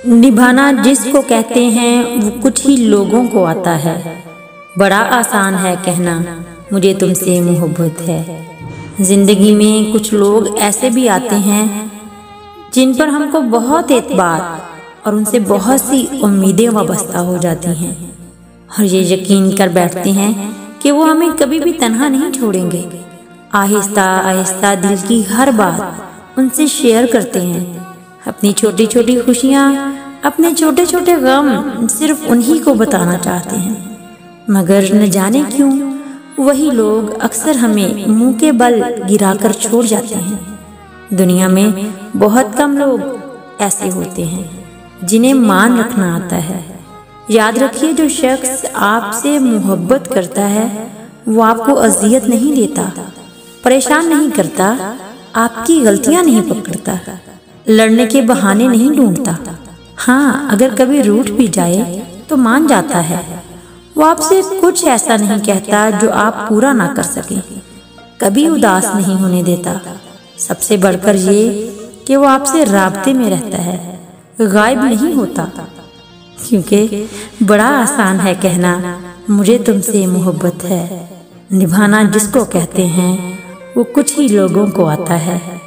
निभाना जिसको कहते हैं वो कुछ ही लोगों को आता है। बड़ा आसान है कहना मुझे तुमसे मोहब्बत है। जिंदगी में कुछ लोग ऐसे भी आते हैं जिन पर हमको बहुत एतबार और उनसे बहुत सी उम्मीदें वाबस्ता हो जाती हैं और ये यकीन कर बैठते हैं कि वो हमें कभी भी तन्हा नहीं छोड़ेंगे। आहिस्ता आहिस्ता दिल की हर बात उनसे शेयर करते हैं। अपनी छोटी छोटी खुशियाँ, अपने छोटे छोटे गम सिर्फ उन्हीं को बताना चाहते हैं, मगर न जाने क्यों वही लोग अक्सर हमें मुंह के बल गिराकर छोड़ जाते हैं। दुनिया में बहुत कम लोग ऐसे होते हैं जिन्हें मान रखना आता है। याद रखिए, जो शख्स आपसे मोहब्बत करता है वो आपको अजियत नहीं देता, परेशान नहीं करता, आपकी गलतियां नहीं पकड़ता, लड़ने के बहाने नहीं ढूंढता। हाँ, अगर कभी रूठ भी जाए तो मान जाता है। वो आपसे कुछ ऐसा नहीं कहता जो आप पूरा ना कर सके, कभी उदास नहीं होने देता। सबसे बढ़कर ये कि वो आपसे राब्ते में रहता है, गायब नहीं होता। क्योंकि बड़ा आसान है कहना मुझे तुमसे मोहब्बत है। निभाना जिसको कहते हैं वो कुछ ही लोगों को आता है।